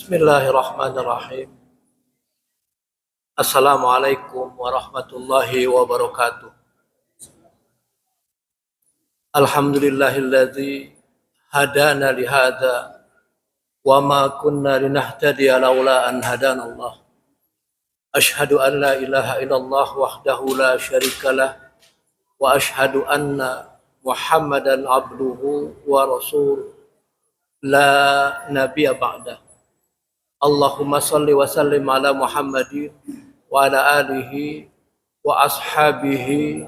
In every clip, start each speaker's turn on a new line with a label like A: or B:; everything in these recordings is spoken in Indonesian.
A: Bismillahirrahmanirrahim. Assalamualaikum warahmatullahi wabarakatuh. Alhamdulillahilladzi hadana lihada wa ma kunna linahtadiya laula an hadanallah. Ashhadu an la ilaha illallah wahdahu la syarikalah wa ashhadu anna Muhammadan abduhu wa rasuluh la nabiyya ba'dah. Allahumma salli wa sallim ala Muhammadin wa ala alihi wa ashabihi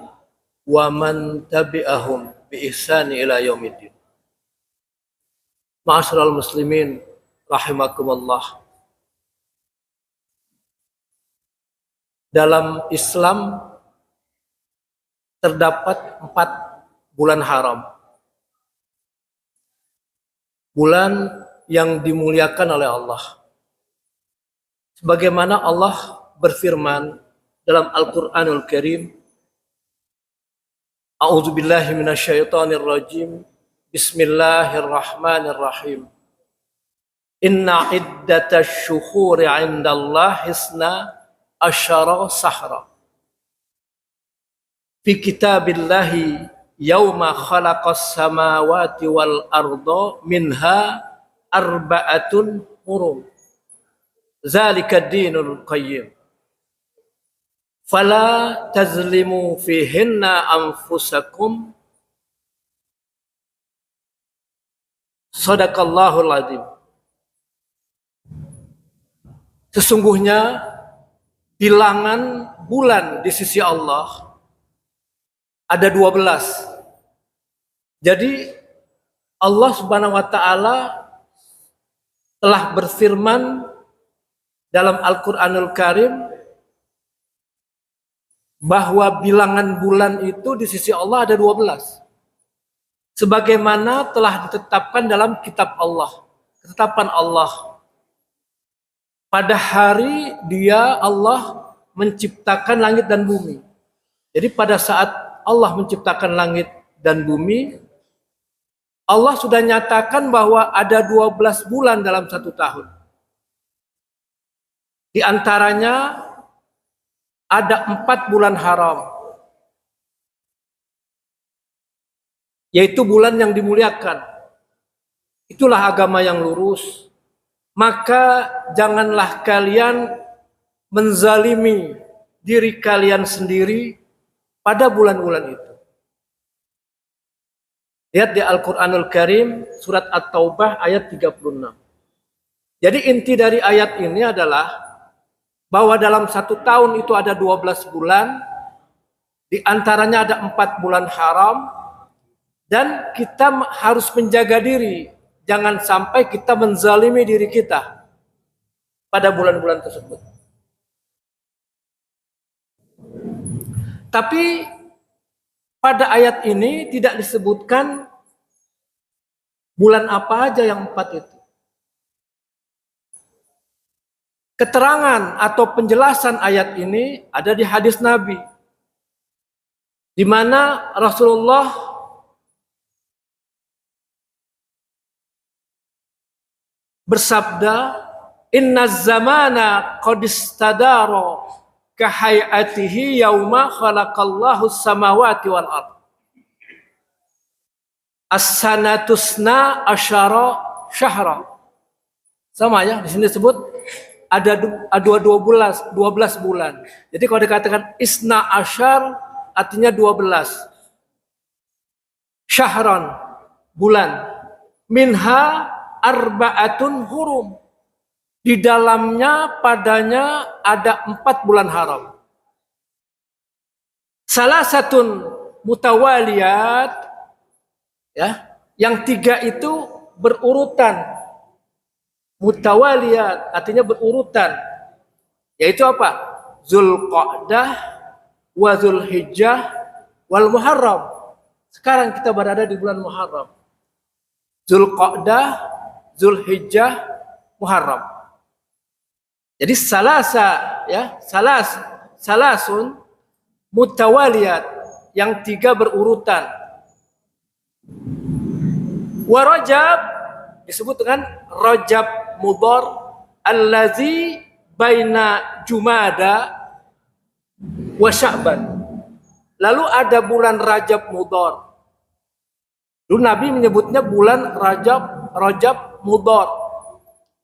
A: wa man tabi'ahum bi ihsani ila yaumiddin. Ma'asyiral muslimin rahimakumullah. Dalam Islam terdapat 4 bulan haram. Bulan yang dimuliakan oleh Allah. Sebagaimana Allah berfirman dalam Al-Qur'anul Karim, A'udzubillahi minasyaitonirrajim. Bismillahirrahmanirrahim. Inna iddatasy syuhuri 'indallahi isna asyara sahra. Fi kitabillahi yauma khalaqas samawati wal arda minha arba'atun hurum. Zalika dinul qayyim. Fala tazlimu fihinna anfusakum. Shadaqallahul adzim. Sesungguhnya bilangan bulan di sisi Allah ada 12. Jadi Allah Subhanahu wa taala telah berfirman dalam Al-Qur'anul Karim bahwa bilangan bulan itu di sisi Allah ada 12. Sebagaimana telah ditetapkan dalam kitab Allah, ketetapan Allah. Pada hari dia Allah menciptakan langit dan bumi. Jadi pada saat Allah menciptakan langit dan bumi, Allah sudah nyatakan bahwa ada 12 bulan dalam 1 tahun. Di antaranya ada 4 bulan haram, yaitu bulan yang dimuliakan. Itulah agama yang lurus. Maka janganlah kalian menzalimi diri kalian sendiri pada bulan-bulan itu. Lihat di Al-Qur'anul Karim surat At-Taubah ayat 36. Jadi inti dari ayat ini adalah bahwa dalam 1 tahun itu ada 12 bulan, di antaranya ada 4 bulan haram, dan kita harus menjaga diri, jangan sampai kita menzalimi diri kita pada bulan-bulan tersebut. Tapi pada ayat ini tidak disebutkan bulan apa aja yang 4 itu. Keterangan atau penjelasan ayat ini ada di hadis Nabi, di mana Rasulullah bersabda, "Inna zamana qad istadara ka hayatihi yauma khalaqallahu samawati wal ard. As-sanatusna asyara syahra." Sama ya, di sini disebut ada 12 bulan. Jadi kalau dikatakan isna asyar artinya 12. Syahran, bulan. Minha arba'atun hurum. Di dalamnya padanya ada 4 bulan haram. Salah satu mutawaliyat, ya, yang 3 itu berurutan. Mutawaliyat artinya berurutan, yaitu apa? Zulqa'dah wa Zulhijjah wal Muharram. Sekarang kita berada di bulan Muharram. Zulqa'dah, Zulhijjah, Muharram. Jadi salasun mutawaliyat, yang 3 berurutan. Wa Rajab disebut dengan Rajab Mudhar allazi baina Jumada wa Sya'ban. Lalu ada bulan Rajab Mudhar. Dulu Nabi menyebutnya bulan Rajab Mudhar.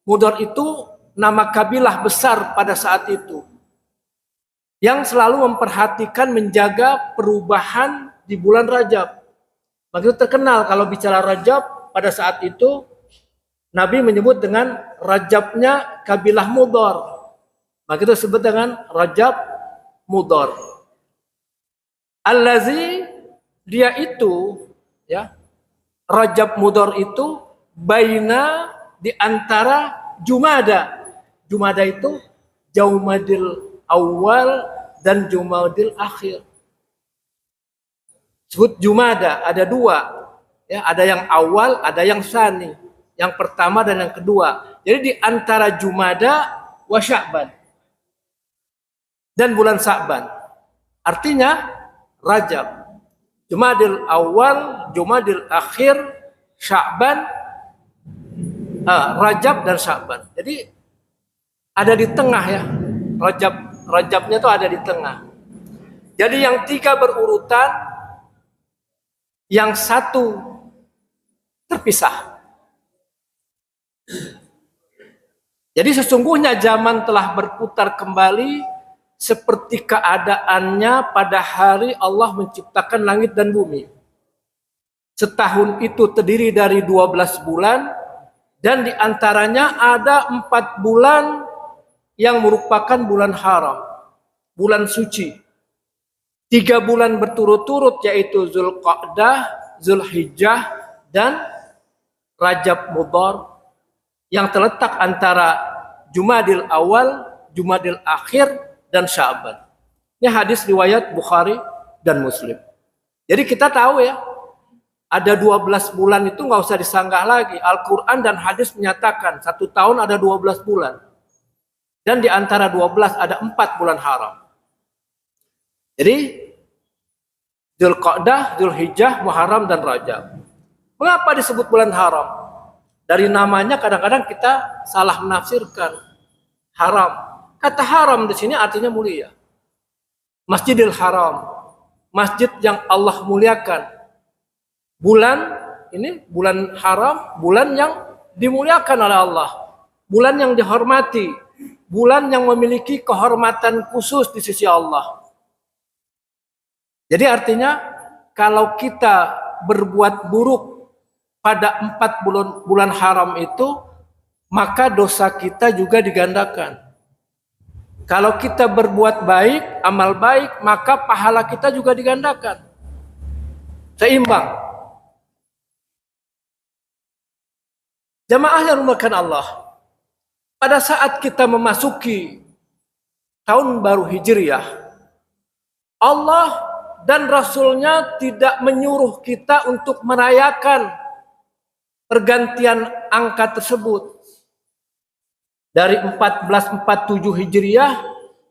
A: Mudhar itu nama kabilah besar pada saat itu, yang selalu memperhatikan menjaga perubahan di bulan Rajab. Maka itu terkenal kalau bicara Rajab pada saat itu Nabi menyebut dengan Rajabnya kabilah Mudhar. Maka itu disebut dengan Rajab Mudhar. Allazi, dia itu, ya, Rajab Mudhar itu baina, di antara Jumada. Jumada itu Jumadil Awal dan Jumadil Akhir. Sebut Jumada ada dua, ya, ada yang awal, ada yang tsani, yang pertama dan yang kedua. Jadi di antara Jumada wa Sya'ban dan bulan Sya'ban. Artinya Rajab, Jumadil Awal, Jumadil Akhir, Sya'ban, Rajab dan Sya'ban. Jadi ada di tengah, ya. Rajabnya itu ada di tengah. Jadi yang tiga berurutan, yang satu terpisah. Jadi sesungguhnya zaman telah berputar kembali seperti keadaannya pada hari Allah menciptakan langit dan bumi. Setahun itu terdiri dari 12 bulan, dan diantaranya ada 4 bulan yang merupakan bulan haram, bulan suci. 3 bulan berturut-turut, yaitu Zulqa'dah, Zulhijjah, dan Rajab Mudhar, yang terletak antara Jumadil Awal, Jumadil Akhir, dan Sya'ban. Ini hadis riwayat Bukhari dan Muslim. Jadi kita tahu, ya, ada 12 bulan itu nggak usah disanggah lagi. Al-Quran dan hadis menyatakan 1 tahun ada 12 bulan. Dan di antara 12 ada 4 bulan haram. Jadi Dzulqa'dah, Dzulhijjah, Muharram, dan Rajab. Mengapa disebut bulan haram? Dari namanya kadang-kadang kita salah menafsirkan haram. Kata haram di sini artinya mulia. Masjidil Haram, masjid yang Allah muliakan. Bulan ini bulan haram, bulan yang dimuliakan oleh Allah, bulan yang dihormati, bulan yang memiliki kehormatan khusus di sisi Allah. Jadi artinya kalau kita berbuat buruk pada 4 bulan haram itu, maka dosa kita juga digandakan. Kalau kita berbuat baik, amal baik, maka pahala kita juga digandakan. Seimbang. Jamaah yang dimuliakan Allah, pada saat kita memasuki tahun baru Hijriah, Allah dan Rasul-Nya tidak menyuruh kita untuk merayakan pergantian angka tersebut. Dari 1447 Hijriah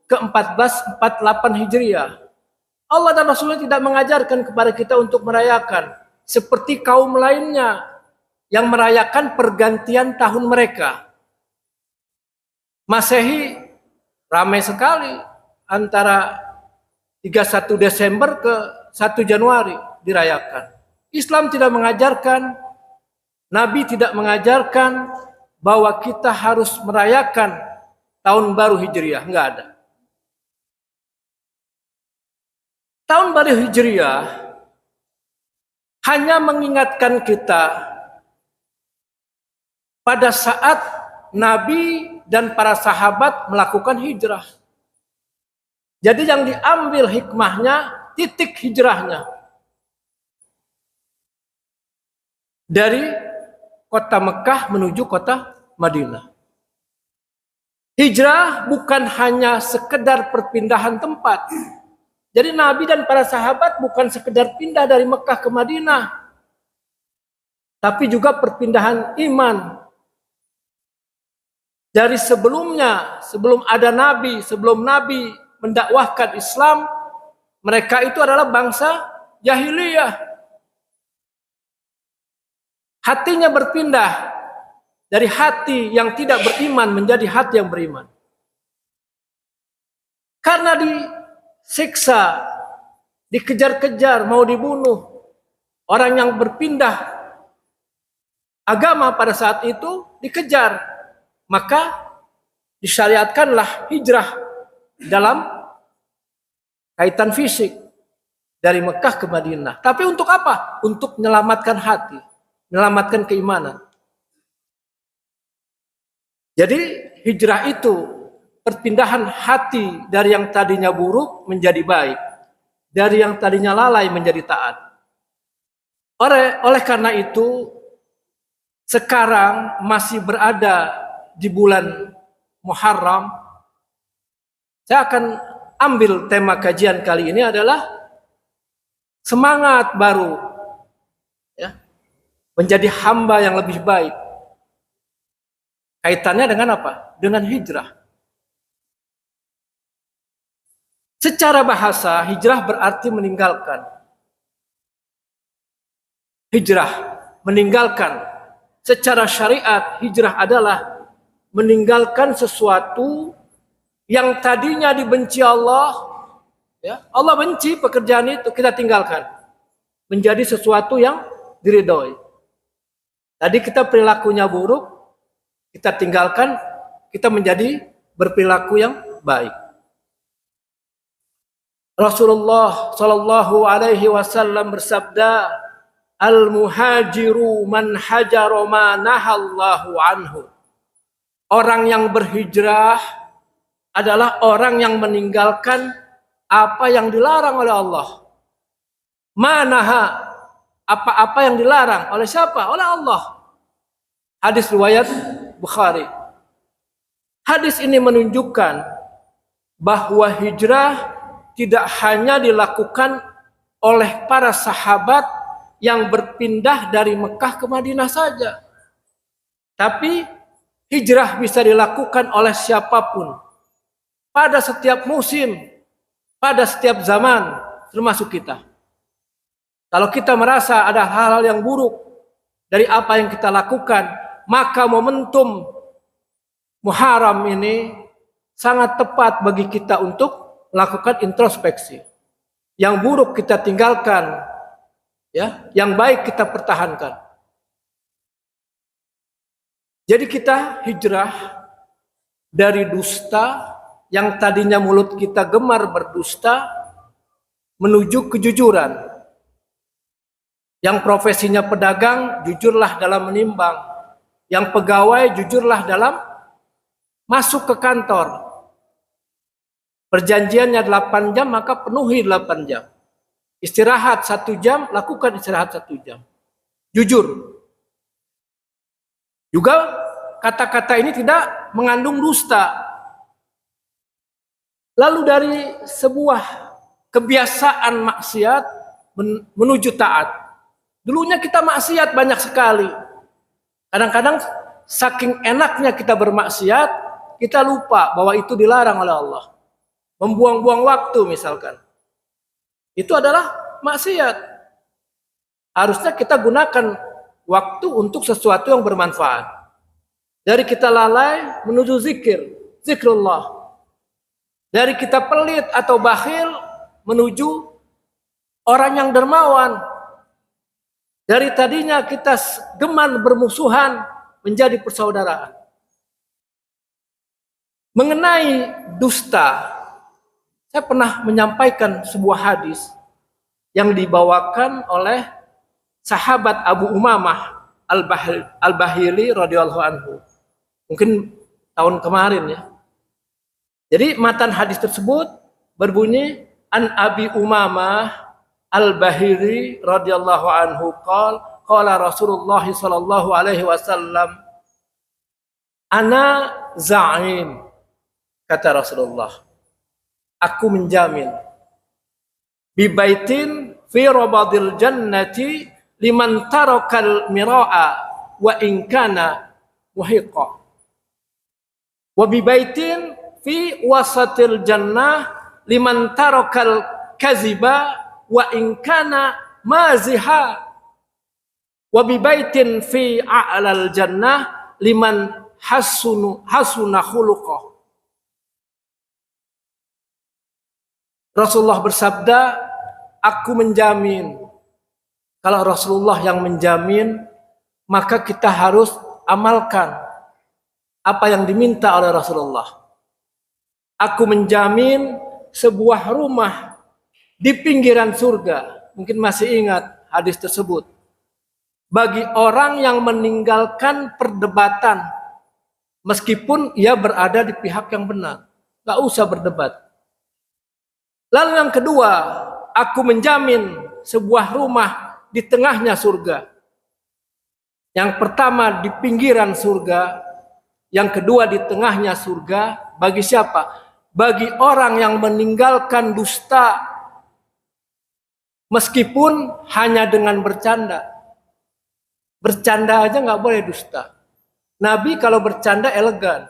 A: ke 1448 Hijriah. Allah dan Rasulnya tidak mengajarkan kepada kita untuk merayakan seperti kaum lainnya yang merayakan pergantian tahun mereka. Masehi ramai sekali antara 31 Desember ke 1 Januari dirayakan. Islam tidak mengajarkan, Nabi tidak mengajarkan bahwa kita harus merayakan tahun baru Hijriah, enggak ada. Tahun baru Hijriah hanya mengingatkan kita pada saat Nabi dan para sahabat melakukan hijrah. Jadi yang diambil hikmahnya, titik hijrahnya. Dari kota Mekah menuju kota Madinah. Hijrah bukan hanya sekedar perpindahan tempat. Jadi Nabi dan para sahabat bukan sekedar pindah dari Mekah ke Madinah, tapi juga perpindahan iman. Dari sebelumnya, sebelum ada Nabi, sebelum Nabi mendakwahkan Islam, mereka itu adalah bangsa jahiliyah. Hatinya berpindah dari hati yang tidak beriman menjadi hati yang beriman. Karena disiksa, dikejar-kejar, mau dibunuh, orang yang berpindah agama pada saat itu dikejar, maka disyariatkanlah hijrah dalam kaitan fisik dari Mekah ke Madinah. Tapi untuk apa? Untuk menyelamatkan hati, menyelamatkan keimanan. Jadi hijrah itu perpindahan hati dari yang tadinya buruk menjadi baik, dari yang tadinya lalai menjadi taat. Oleh karena itu, sekarang masih berada di bulan Muharram, saya akan ambil tema kajian kali ini adalah semangat baru, ya, menjadi hamba yang lebih baik. Kaitannya dengan apa? Dengan hijrah. Secara bahasa, hijrah berarti meninggalkan. Hijrah, meninggalkan. Secara syariat, hijrah adalah meninggalkan sesuatu yang tadinya dibenci Allah. Ya, Allah benci pekerjaan itu, kita tinggalkan. Menjadi sesuatu yang diridhoi. Tadi kita perilakunya buruk, kita tinggalkan, kita menjadi berperilaku yang baik. Rasulullah Shallallahu Alaihi Wasallam bersabda, "Al-muhajiru man hajara ma nahallahu anhu." Orang yang berhijrah adalah orang yang meninggalkan apa yang dilarang oleh Allah. Manaha, apa-apa yang dilarang oleh siapa? Oleh Allah. Hadis riwayat Bukhari. Hadis ini menunjukkan bahwa hijrah tidak hanya dilakukan oleh para sahabat yang berpindah dari Mekah ke Madinah saja. Tapi hijrah bisa dilakukan oleh siapapun. Pada setiap musim, pada setiap zaman, termasuk kita. Kalau kita merasa ada hal-hal yang buruk dari apa yang kita lakukan, maka momentum Muharram ini sangat tepat bagi kita untuk melakukan introspeksi. Yang buruk kita tinggalkan, ya, yang baik kita pertahankan. Jadi kita hijrah dari dusta yang tadinya mulut kita gemar berdusta menuju kejujuran. Yang profesinya pedagang, jujurlah dalam menimbang. Yang pegawai, jujurlah dalam masuk ke kantor. Perjanjiannya 8 jam, maka penuhi 8 jam. Istirahat 1 jam, lakukan istirahat 1 jam. Jujur. Juga kata-kata ini tidak mengandung dusta. Lalu dari sebuah kebiasaan maksiat menuju taat. Dulunya kita maksiat banyak sekali. Kadang-kadang saking enaknya kita bermaksiat, kita lupa bahwa itu dilarang oleh Allah. Membuang-buang waktu misalkan. Itu adalah maksiat. Harusnya kita gunakan waktu untuk sesuatu yang bermanfaat. Dari kita lalai menuju zikrullah. Dari kita pelit atau bakhil menuju orang yang dermawan. Dari tadinya kita gemar bermusuhan menjadi persaudaraan. Mengenai dusta, saya pernah menyampaikan sebuah hadis yang dibawakan oleh sahabat Abu Umamah Al-Bahili radhiyallahu anhu. Mungkin tahun kemarin ya. Jadi matan hadis tersebut berbunyi an Abi Umamah Al-Bahili radhiyallahu anhu qala Rasulullah sallallahu alaihi wasallam ana za'im, kata Rasulullah, aku menjamin bibaitin fi rabadil jannati liman tarakal mira'a wa in kana muhiqa wa bibaitin fi wasatil jannah liman tarakal kaziba wa in kana maziha wa bibaitin fi a'lal jannah liman hasuna khuluqah. Rasulullah bersabda, aku menjamin. Kalau Rasulullah yang menjamin, maka kita harus amalkan apa yang diminta oleh Rasulullah. Aku menjamin sebuah rumah di pinggiran surga. Mungkin masih ingat hadis tersebut. Bagi orang yang meninggalkan perdebatan, meskipun ia berada di pihak yang benar. Gak usah berdebat. Lalu yang kedua, aku menjamin sebuah rumah di tengahnya surga. Yang pertama di pinggiran surga, yang kedua di tengahnya surga. Bagi siapa? Bagi orang yang meninggalkan dusta, meskipun hanya dengan bercanda. Bercanda aja nggak boleh dusta. Nabi kalau bercanda elegan,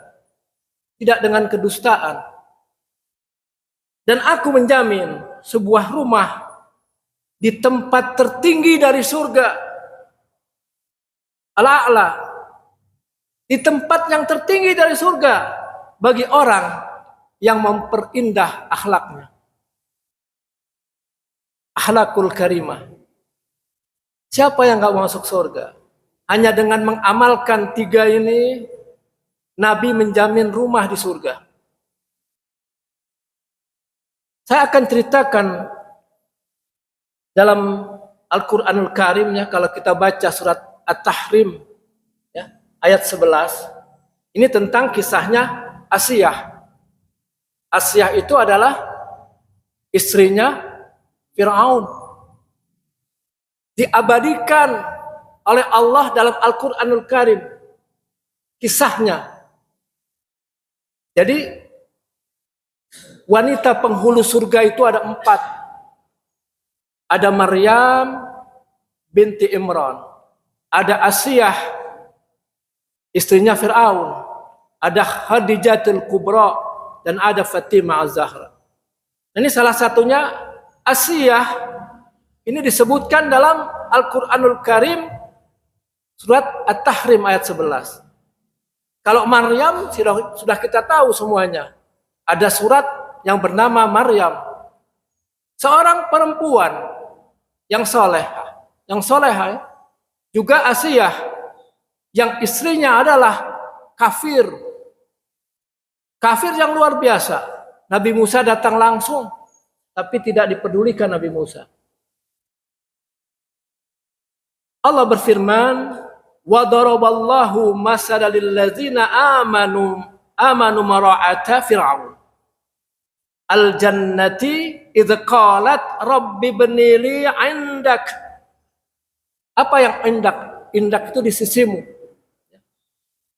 A: tidak dengan kedustaan. Dan aku menjamin sebuah rumah di tempat tertinggi dari surga, al-a'la, di tempat yang tertinggi dari surga, bagi orang yang memperindah akhlaknya. Akhlakul karimah. Siapa yang gak masuk surga? Hanya dengan mengamalkan 3 ini, Nabi menjamin rumah di surga. Saya akan ceritakan dalam Al-Quranul Karim, ya, kalau kita baca surat At-Tahrim, ya, ayat 11, ini tentang kisahnya Asiyah. Asiyah itu adalah istrinya Fir'aun. Diabadikan oleh Allah dalam Al-Quranul Karim kisahnya. Jadi wanita penghulu surga itu ada 4. Ada Maryam binti Imran, ada Asiyah istrinya Fir'aun, ada Khadijatul Kubra, dan ada Fatimah Az-Zahra. Ini salah satunya Asiyah. Ini disebutkan dalam Al-Quranul Karim surat At-Tahrim ayat 11. Kalau Maryam sudah kita tahu semuanya. Ada surat yang bernama Maryam, seorang perempuan yang soleha, juga Asiyah yang istrinya adalah kafir yang luar biasa. Nabi Musa datang langsung, tapi tidak dipedulikan Nabi Musa. Allah berfirman, wa daraballahu masalan lil ladzina amanu mara'ata fir'aun al jannati idz qalat rabbi ibnili 'indak. Apa yang indak itu di sisimu.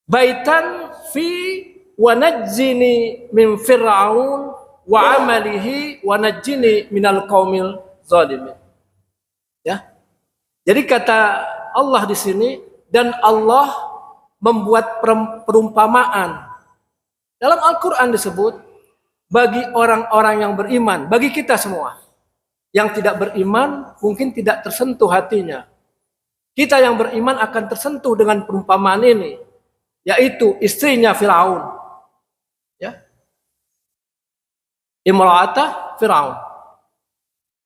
A: Baitan fi wa najjini min fir'aun wa 'amalihi wa najjini minal qaumil zalimin. Ya. Jadi kata Allah di sini, dan Allah membuat perumpamaan. Dalam Al-Qur'an disebut bagi orang-orang yang beriman, bagi kita semua. Yang tidak beriman mungkin tidak tersentuh hatinya. Kita yang beriman akan tersentuh dengan perumpamaan ini, yaitu istrinya Fir'aun. Ya. Imra'ata Fir'aun.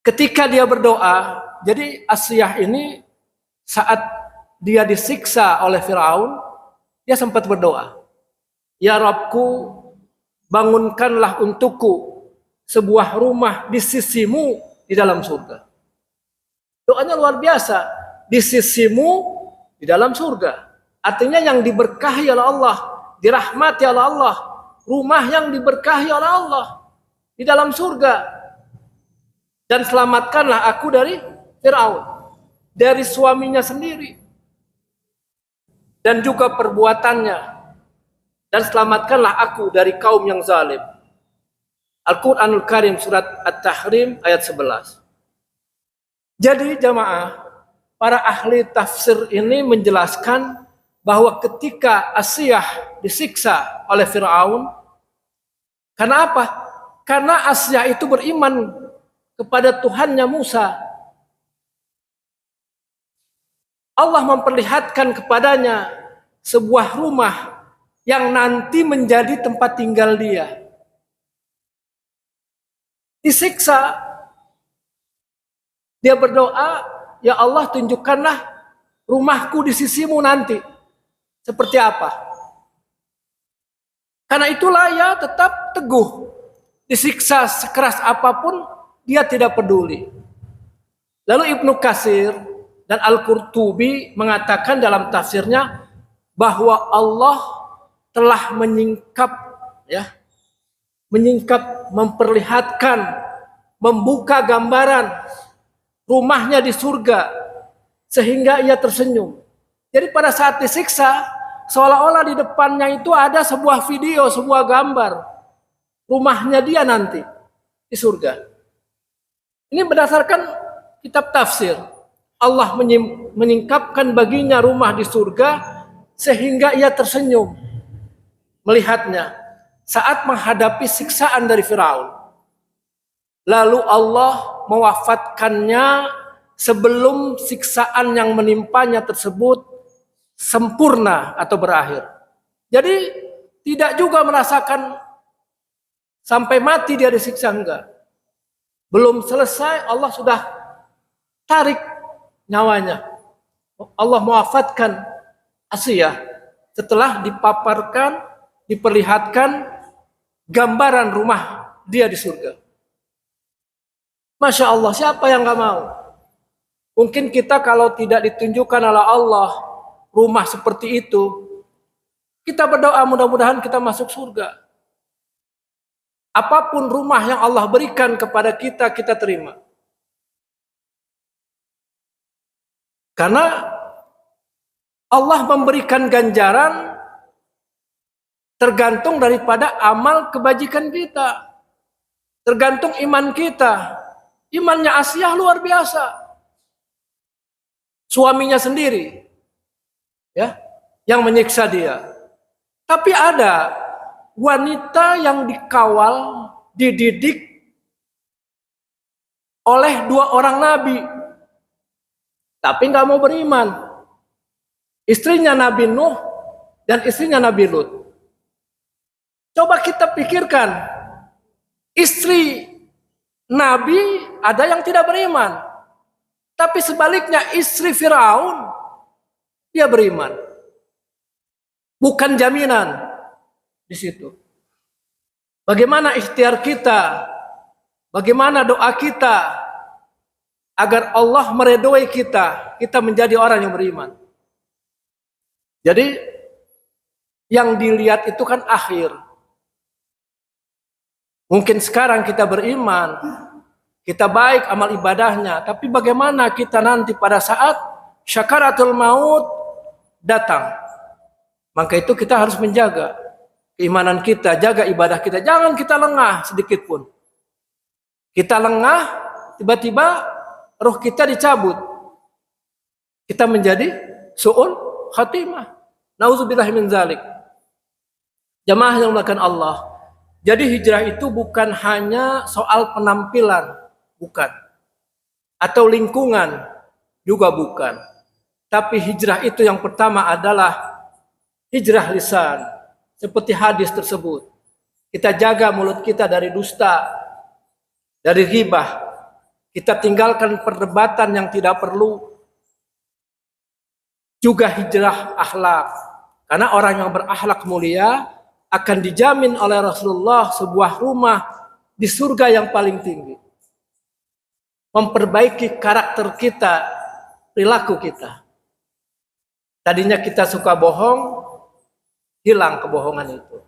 A: Ketika dia berdoa, jadi Asiyah ini saat dia disiksa oleh Fir'aun, dia sempat berdoa, ya Rabbku, bangunkanlah untukku sebuah rumah di sisimu di dalam surga. Doanya luar biasa, di sisimu di dalam surga. Artinya yang diberkahi oleh Allah, dirahmati oleh Allah, rumah yang diberkahi oleh Allah di dalam surga. Dan selamatkanlah aku dari Fir'aun, dari suaminya sendiri, dan juga perbuatannya. Dan selamatkanlah aku dari kaum yang zalim. Al-Quranul Karim surat At-Tahrim ayat 11. Jadi jamaah, para ahli tafsir ini menjelaskan bahwa ketika Asiyah disiksa oleh Fir'aun, karena apa? Karena Asiyah itu beriman kepada Tuhannya Musa. Allah memperlihatkan kepadanya sebuah rumah yang nanti menjadi tempat tinggal dia. Disiksa. Dia berdoa, ya Allah tunjukkanlah rumahku di sisimu nanti. Seperti apa? Karena itulah ia tetap teguh. Disiksa sekeras apapun, dia tidak peduli. Lalu Ibnu Katsir dan Al-Qurtubi mengatakan dalam tafsirnya bahwa Allah telah menyingkap, memperlihatkan, membuka gambaran rumahnya di surga sehingga ia tersenyum. Jadi pada saat disiksa, seolah-olah di depannya itu ada sebuah video, sebuah gambar rumahnya dia nanti di surga. Ini berdasarkan kitab tafsir. Allah menyingkapkan baginya rumah di surga sehingga ia tersenyum melihatnya saat menghadapi siksaan dari Firaun. Lalu Allah mewafatkannya sebelum siksaan yang menimpanya tersebut sempurna atau berakhir. Jadi tidak juga merasakan sampai mati dia disiksa, enggak. Belum selesai Allah sudah tarik nyawanya. Allah mewafatkan Asiyah setelah dipaparkan, diperlihatkan gambaran rumah dia di surga. Masya Allah, siapa yang gak mau? Mungkin kita kalau tidak ditunjukkan oleh Allah rumah seperti itu, kita berdoa mudah-mudahan kita masuk surga. Apapun rumah yang Allah berikan kepada kita, kita terima. Karena Allah memberikan ganjaran tergantung daripada amal kebajikan kita. Tergantung iman kita. Imannya Asiyah luar biasa. Suaminya sendiri yang menyiksa dia. Tapi ada wanita yang dikawal, dididik oleh 2 orang nabi. Tapi nggak mau beriman. Istrinya Nabi Nuh dan istrinya Nabi Lut. Coba kita pikirkan, istri Nabi ada yang tidak beriman, tapi sebaliknya istri Firaun dia beriman. Bukan jaminan di situ. Bagaimana ikhtiar kita, bagaimana doa kita agar Allah meridhoi kita menjadi orang yang beriman. Jadi yang dilihat itu kan akhir. Mungkin sekarang kita beriman, kita baik amal ibadahnya, tapi bagaimana kita nanti pada saat syakaratul maut datang? Maka itu kita harus menjaga keimanan kita, jaga ibadah kita. Jangan kita lengah sedikit pun. Kita lengah, tiba-tiba roh kita dicabut. Kita menjadi su'ul khatimah. Nauzubillahi min dzalik. Jamaah yang dimuliakan Allah. Jadi hijrah itu bukan hanya soal penampilan, bukan. Atau lingkungan, juga bukan. Tapi hijrah itu yang pertama adalah hijrah lisan. Seperti hadis tersebut. Kita jaga mulut kita dari dusta, dari ghibah. Kita tinggalkan perdebatan yang tidak perlu. Juga hijrah akhlak. Karena orang yang berakhlak mulia akan dijamin oleh Rasulullah sebuah rumah di surga yang paling tinggi. Memperbaiki karakter kita, perilaku kita. Tadinya kita suka bohong, hilang kebohongan itu.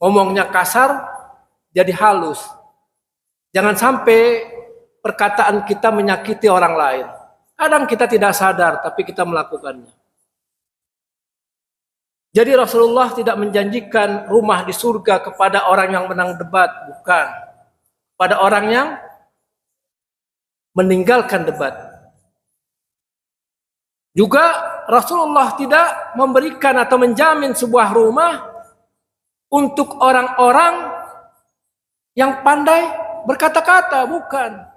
A: Ngomongnya kasar, jadi halus. Jangan sampai perkataan kita menyakiti orang lain. Kadang kita tidak sadar, tapi kita melakukannya. Jadi Rasulullah tidak menjanjikan rumah di surga kepada orang yang menang debat, bukan. Pada orang yang meninggalkan debat. Juga Rasulullah tidak memberikan atau menjamin sebuah rumah untuk orang-orang yang pandai berkata-kata, bukan.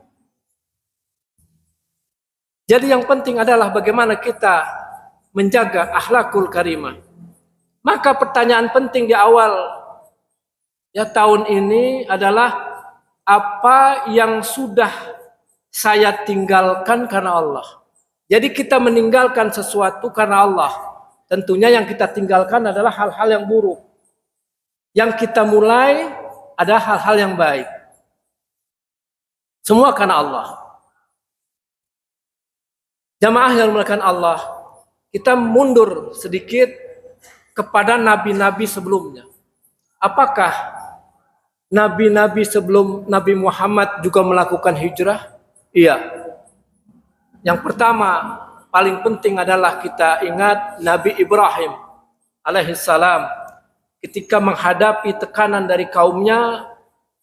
A: Jadi yang penting adalah bagaimana kita menjaga akhlakul karimah. Maka pertanyaan penting di awal ya tahun ini adalah apa yang sudah saya tinggalkan karena Allah. Jadi kita meninggalkan sesuatu karena Allah. Tentunya yang kita tinggalkan adalah hal-hal yang buruk. Yang kita mulai adalah hal-hal yang baik. Semua karena Allah. Jamaah yang dimuliakan Allah, kita mundur sedikit kepada nabi-nabi sebelumnya. Apakah nabi-nabi sebelum Nabi Muhammad juga melakukan hijrah? Iya. Yang pertama, paling penting adalah kita ingat Nabi Ibrahim alaihissalam. Ketika menghadapi tekanan dari kaumnya,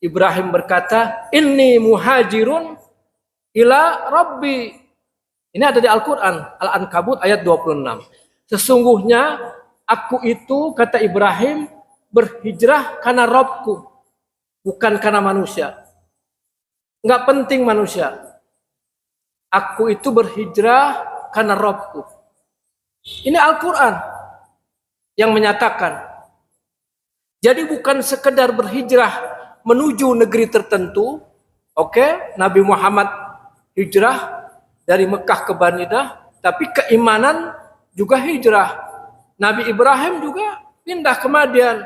A: Ibrahim berkata, "Inni muhajirun ila Rabbi." Ini ada di Al-Quran, Al-Ankabut ayat 26. Sesungguhnya aku itu, kata Ibrahim, berhijrah karena Rabbku, bukan karena manusia. Enggak penting manusia. Aku itu berhijrah karena Rabbku. Ini Al-Quran yang menyatakan. Jadi bukan sekedar berhijrah menuju negeri tertentu. Oke, Nabi Muhammad hijrah dari Mekah ke Banidah, tapi keimanan juga hijrah. Nabi Ibrahim juga pindah ke Madian.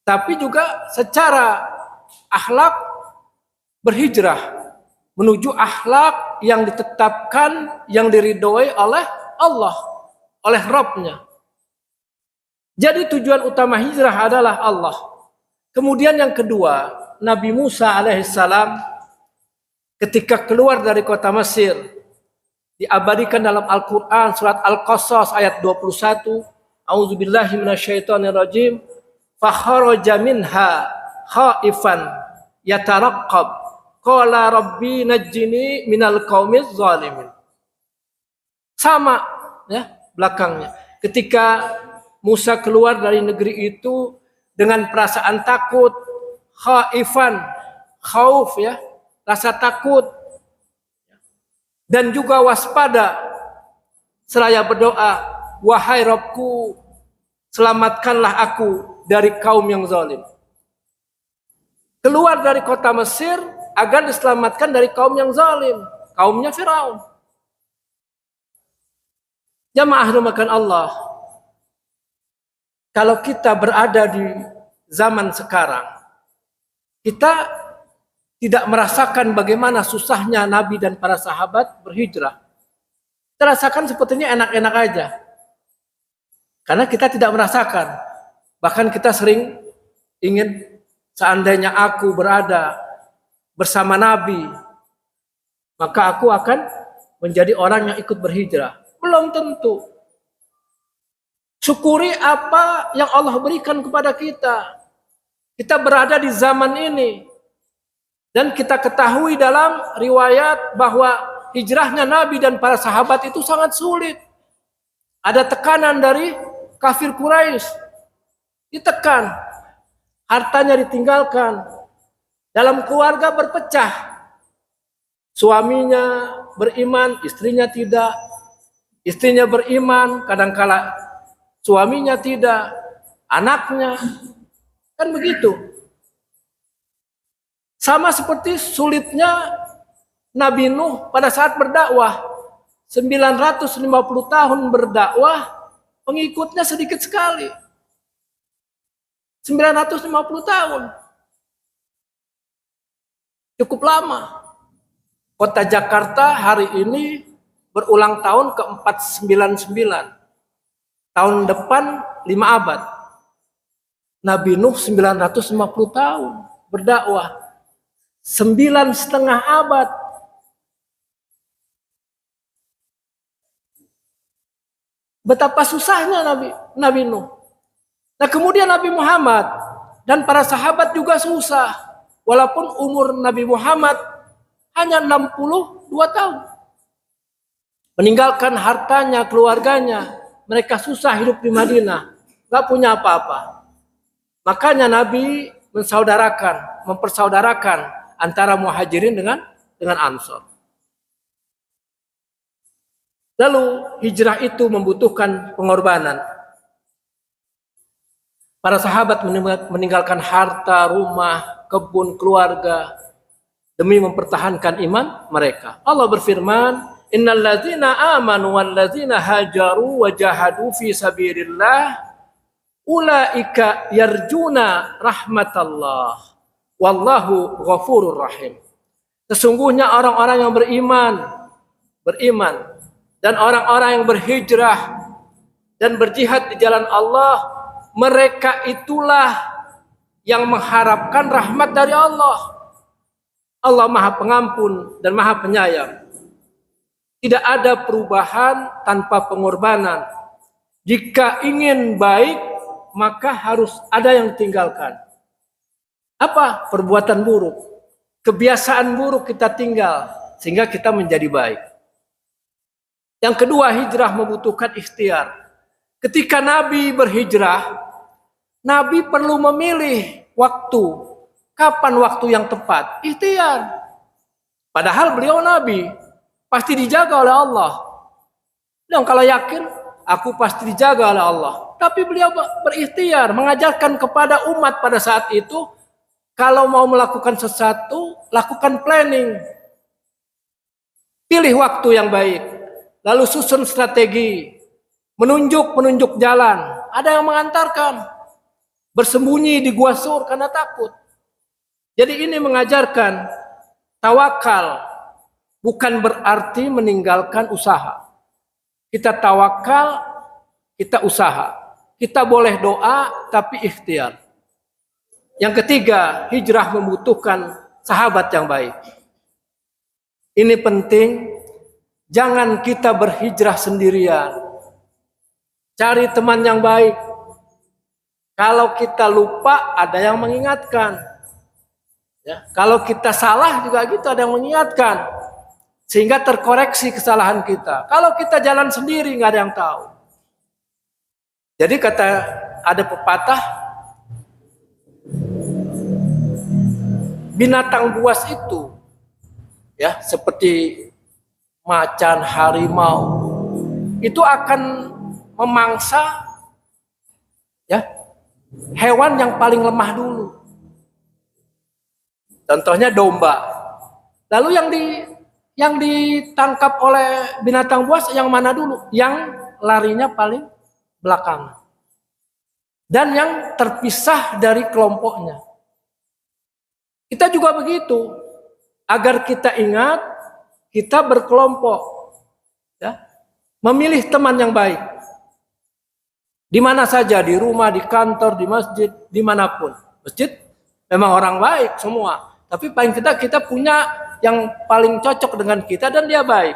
A: Tapi juga secara akhlak berhijrah menuju akhlak yang ditetapkan, yang diridhoi oleh Allah, oleh Rabb-Nya. Jadi tujuan utama hijrah adalah Allah. Kemudian yang kedua, Nabi Musa alaihissalam ketika keluar dari kota Mesir, diabadikan dalam Al-Quran surat Al-Qasas ayat 21, A'udzubillahi minasyaitonirrajim, fakharaja minha khaifan yataraqqab qala rabbi najjini minal qaumiz zalimin. Sama ya belakangnya. Ketika Musa keluar dari negeri itu dengan perasaan takut, khaifan, khauf ya, rasa takut, dan juga waspada, seraya berdoa, wahai Rabbku, selamatkanlah aku dari kaum yang zalim. Keluar dari kota Mesir agar diselamatkan dari kaum yang zalim, kaumnya Firaun. Jamaah dimuliakan Allah, kalau kita berada di zaman sekarang, kita tidak merasakan bagaimana susahnya Nabi dan para sahabat berhijrah. Kita rasakan sepertinya enak-enak aja. Karena kita tidak merasakan. Bahkan kita sering ingin seandainya aku berada bersama Nabi, maka aku akan menjadi orang yang ikut berhijrah. Belum tentu. Syukuri apa yang Allah berikan kepada kita. Kita berada di zaman ini. Dan kita ketahui dalam riwayat bahwa hijrahnya Nabi dan para sahabat itu sangat sulit. Ada tekanan dari kafir Quraisy. Ditekan. Hartanya ditinggalkan. Dalam keluarga berpecah. Suaminya beriman, istrinya tidak. Istrinya beriman, kadangkala suaminya tidak. Anaknya. Kan begitu. Sama seperti sulitnya Nabi Nuh pada saat berdakwah. 950 tahun berdakwah, pengikutnya sedikit sekali. 950 tahun. Cukup lama. Kota Jakarta hari ini berulang tahun ke-499. Tahun depan 5 abad. Nabi Nuh 950 tahun berdakwah. 9,5 abad. Betapa susahnya Nabi Nuh. Nah kemudian Nabi Muhammad dan para sahabat juga susah. Walaupun umur Nabi Muhammad hanya 62 tahun. Meninggalkan hartanya, keluarganya. Mereka susah hidup di Madinah. Gak punya apa-apa. Makanya Nabi mempersaudarakan antara muhajirin dengan Ansor. Lalu hijrah itu membutuhkan pengorbanan. Para sahabat meninggalkan harta, rumah, kebun, keluarga demi mempertahankan iman mereka. Allah berfirman, "Innal ladzina amanu wal ladzina hajaru wa jahadu fi sabilillah ulaika yarjuna rahmatallah wallahu ghafurur rahim." Sesungguhnya orang-orang yang beriman dan orang-orang yang berhijrah dan berjihad di jalan Allah, mereka itulah yang mengharapkan rahmat dari Allah. Allah Maha Pengampun dan Maha Penyayang. Tidak ada perubahan tanpa pengorbanan. Jika ingin baik, maka harus ada yang ditinggalkan. Apa? Perbuatan buruk. Kebiasaan buruk kita tinggal sehingga kita menjadi baik. Yang kedua, hijrah membutuhkan ikhtiar. Ketika Nabi berhijrah, Nabi perlu memilih waktu. Kapan waktu yang tepat? Ikhtiar. Padahal beliau Nabi, pasti dijaga oleh Allah. Dan kalau yakin, aku pasti dijaga oleh Allah. Tapi beliau berikhtiar, mengajarkan kepada umat pada saat itu, kalau mau melakukan sesuatu, lakukan planning. Pilih waktu yang baik. Lalu susun strategi. Menunjuk jalan. Ada yang mengantarkan. Bersembunyi di gua Sur karena takut. Jadi ini mengajarkan tawakal bukan berarti meninggalkan usaha. Kita tawakal, kita usaha. Kita boleh doa tapi ikhtiar. Yang ketiga, hijrah membutuhkan sahabat yang baik. Ini penting, jangan kita berhijrah sendirian. Cari teman yang baik. Kalau kita lupa, ada yang mengingatkan. Ya, kalau kita salah juga gitu, ada yang mengingatkan. Sehingga terkoreksi kesalahan kita. Kalau kita jalan sendiri, nggak ada yang tahu. Jadi ada pepatah, binatang buas itu, ya seperti macan, harimau, itu akan memangsa, ya, hewan yang paling lemah dulu. Contohnya domba. Lalu yang ditangkap oleh binatang buas yang mana dulu? Yang larinya paling belakang. Dan yang terpisah dari kelompoknya. Kita juga begitu. Agar kita ingat, kita berkelompok. Ya. Memilih teman yang baik. Di mana saja, di rumah, di kantor, di masjid, dimanapun. Masjid memang orang baik semua. Tapi paling tidak kita punya yang paling cocok dengan kita dan dia baik.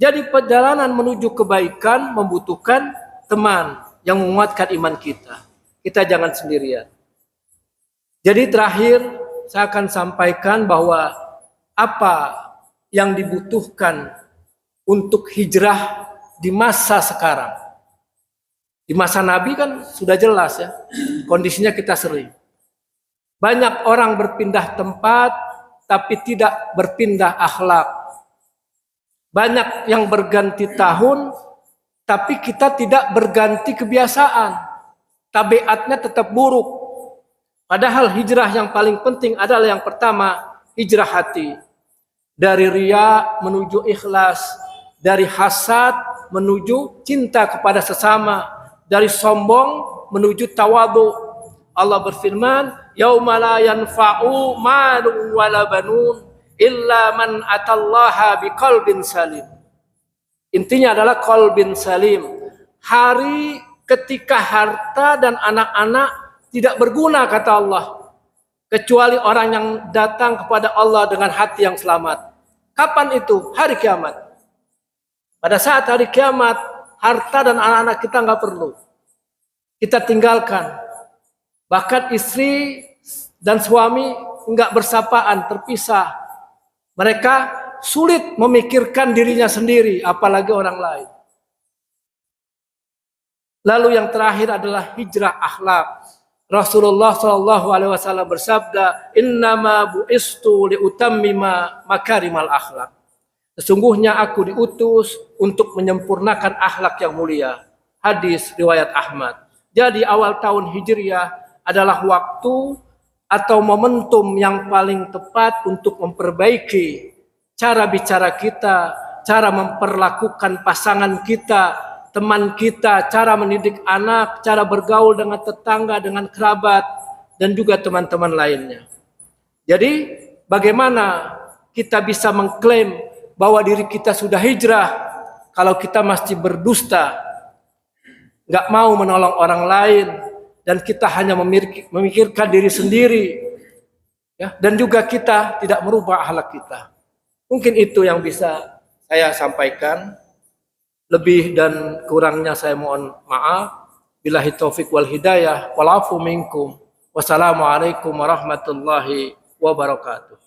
A: Jadi perjalanan menuju kebaikan membutuhkan teman yang menguatkan iman kita. Kita jangan sendirian. Jadi terakhir saya akan sampaikan bahwa apa yang dibutuhkan untuk hijrah di masa sekarang. Di masa Nabi kan sudah jelas ya, kondisinya kita sering. Banyak orang berpindah tempat, tapi tidak berpindah akhlak. Banyak yang berganti tahun, tapi kita tidak berganti kebiasaan. Tabiatnya tetap buruk. Padahal hijrah yang paling penting adalah yang pertama, hijrah hati. Dari riya menuju ikhlas, dari hasad menuju cinta kepada sesama, dari sombong menuju tawadhu. Allah berfirman, "Yauma la yanfa'u malun wala banun illa man atallaha biqalbin salim." Intinya adalah qalbin salim. Hari ketika harta dan anak-anak tidak berguna kata Allah, kecuali orang yang datang kepada Allah dengan hati yang selamat. Kapan itu? Hari kiamat. Pada saat hari kiamat, harta dan anak-anak kita nggak perlu. Kita tinggalkan. Bahkan istri dan suami enggak bersapaan, terpisah. Mereka sulit memikirkan dirinya sendiri, apalagi orang lain. Lalu yang terakhir adalah hijrah akhlak. Rasulullah SAW bersabda, "Innama bu'istu liutammima makarimal akhlak." Sesungguhnya aku diutus untuk menyempurnakan akhlak yang mulia. Hadis riwayat Ahmad. Jadi awal tahun Hijriah adalah waktu atau momentum yang paling tepat untuk memperbaiki cara bicara kita, cara memperlakukan pasangan kita, teman kita, cara mendidik anak, cara bergaul dengan tetangga, dengan kerabat, dan juga teman-teman lainnya. Jadi bagaimana kita bisa mengklaim bahwa diri kita sudah hijrah kalau kita masih berdusta, nggak mau menolong orang lain, dan kita hanya memikirkan diri sendiri, ya, dan juga kita tidak merubah akhlak kita. Mungkin itu yang bisa saya sampaikan. Lebih dan kurangnya saya mohon maaf. Billahi taufik wal hidayah wal afu minkum. Wassalamualaikum warahmatullahi wabarakatuh.